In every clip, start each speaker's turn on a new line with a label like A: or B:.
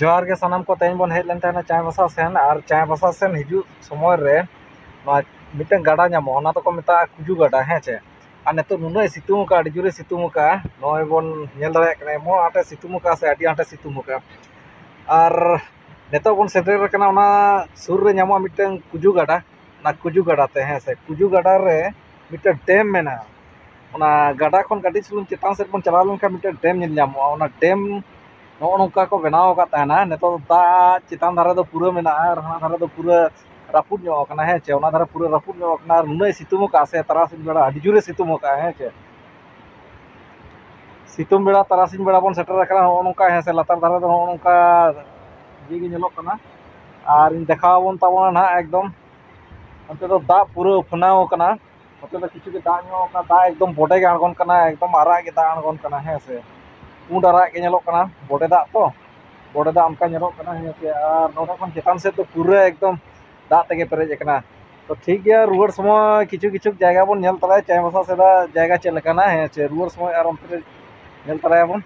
A: जोहार के सानाम को तेज बन हेज लेन तहना चाय बसा सेन और चाय बसा सेन हिजू समय रे मिटन गाड़ा नामो ओना तो को मेता कुजू गाड़ा है चे और नेतो नुना सितुंग का जुरे सितुंग का नय बन नेल दाड़े कने मो आटे सितुंग का से आटी आटे सितुंग का और नेतो बन सेटर कना ओना सुर रे नामो मिटन कुजू गाड़ा ना कुजू गाड़ा ते है से कुजू गाड़ा रे मिटन डैम मेना ओना गाड़ा खन गाड़ी सुलुन चितान से बन चला लन का मिटन डैम नेल नामो ओना डैम नौका को बनाव नेतो दा चितान धारे दो पूरा मेना और हाना धारे दो पूरा रापुद ञोकना है चे ओना धारे पूरा रापुद ञोकना नुनाय सितुंग का से तरासिन बेड़ा आडी जुरे सितुंग का है चे सितुंग बेड़ा तरासिन बेड़ा बन सेटर कना नौका है से लतार धारे दो नौका जी गे नेलोक कना और इन देखाव बन ताबोना ना एकदम अंते दो दा पूरा फुनाव कना अंते दो किछु के दा ञोकना दा एकदम बोडे गे आणगोन कना एकदम आरा गे दा आणगोन कना है से पुंड आरा के नेलोक कना बोडे दा तो बोडे दा अनका नेलोक कना है से और नोडा खन चेतान से तो पूरा एकदम दा तेगे पेरेज कना तो ठीक गया रुवर समय किछु किछु जायगा बन नेल तराय चाय बसा सेदा जायगा चेल कना है से रुवर समय और अंतरे नेल तराय बन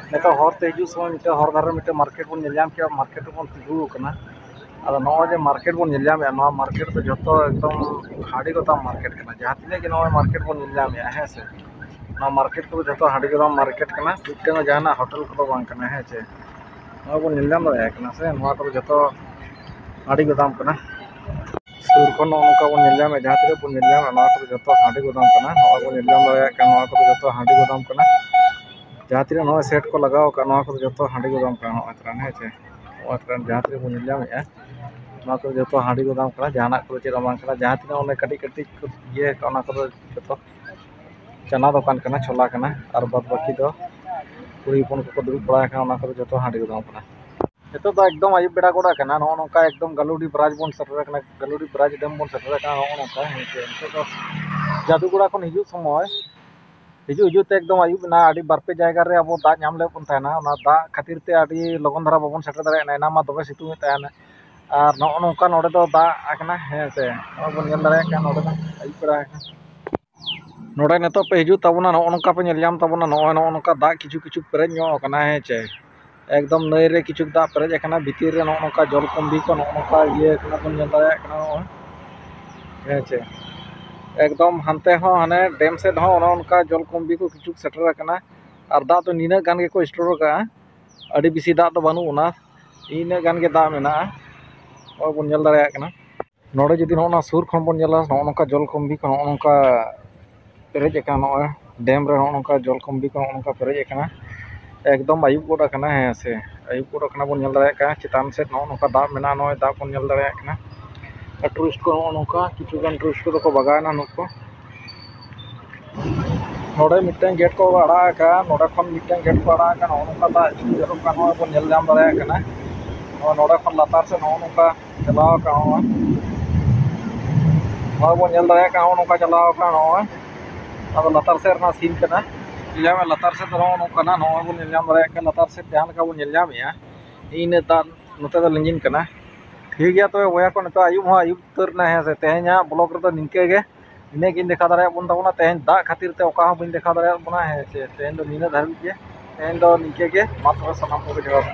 A: नेता हरते हिजू समय मिटे हर धारे मिटे मार्केट बन नेलजाम के मार्केट बन तिगू कना अदा नो जे मार्केट बन नेलजाम या नो मार्केट तो जतो एकदम हाड़ी गोता मार्केट कना जहां तिने के नो मार्केट बन नेलजाम या है से नो मार्केट को जतो हाड़ी गोता मार्केट कना मिटे जहाना होटल को बांग कना है से नो बन नेलजाम रे कना से नो को जतो हाड़ी गोदाम कना सुर को नो का बन नेलजाम जहां तिने बन नेलजाम नो को जतो हाड़ी गोदाम कना नो बन नेलजाम रे कना नो को जतो हाड़ी गोदाम कना जहाँ तीन नो सेट को लगाव का नो को जतो हांडी गोदाम का नो अतरान है चे अतरान जहाँ तीन बन नेलजाम या नो को जतो हांडी गोदाम का जहाना को चे रमान का जहाँ तीन ओने कटी कटी ये का को जतो चना दुकान कना छोला कना और बाद बाकी दो कुड़ी पन को दुड़ पड़ा का ओना को जतो हांडी गोदाम कना एतो तो एकदम आयुब बेड़ा गोड़ा कना नो नोका एकदम गलुडी ब्राज बन सटर कना गलुडी ब्राज डैम बन सटर कना नो नोका है चे तो जादूगुड़ा को हिजू समय हिजू हिजू ते एकदम आयुब ना आडी बारपे जायगा रे अब दा नाम ले बन ताना ना दा खातिर ते आडी लगन धारा बाबन सेटर दारे ना मा दबे सितुंग ताना और नो नोका नोडे दो दा आकना है से बन नेल दारे का नोडे दा आयुब बेड़ा नोडे नेतो पे हिजू ताबोना नो नोका पे नेल जाम ताबोना नो नोका दा किछु किछु पेरेज नो कना है चे एकदम नई रे किछु दा पेरेज कना भीतर रे नो नोका जल कम्बी को नो नोका ये कना बन नेल दारे कना है चे एकदम हानते हो हाने डैम से हो उनका जल कम्बी को किचुक सेटर कना और दा तो नीना गान के को स्टोर का अड़ी बिसी दा तो बानु उना इना गान के दा मेना और बन नेल दारे कना नोडे जदि नोना सुर खन बन नेला नोका जल कम्बी को नोका पेरेज कना डैम रे नोका जल कम्बी को नोका पेरेज कना एकदम आयुब गोड़ा कना है से आयुब गोड़ा कना बन नेल दारे का चितान से नोका दा मेना नो दा बन नेल दारे कना टूरिस्ट को नोका किछु गान टूरिस्ट को तो बगाना नुको नोडे मिटन गेट को आड़ा का नोडे खन मिटन गेट को आड़ा का नोका दा जरो का नो बन नेल जाम दारे कना नोडे खन लातार से नोका चलाव का नो बन नेल दारे का नोका चलाव का नो अब लातार से ना सीन कना इला में लातार से तो नोका ना नो बन नेल जाम दारे का लातार से जहां का बन नेल जाम या इन दा नोते दा लिंजिन कना ठीक गया तो वया को नता आयुब हो आयुब तरना है से तेहना ब्लॉग रे तो निके गे इने गिन देखा दारे बन ताबोना तेहन दा खातिर ते ओका बन देखा दारे बना है से तेहन दो नीना धरबी के तेहन दो निके गे मात्र सनाम को जवाब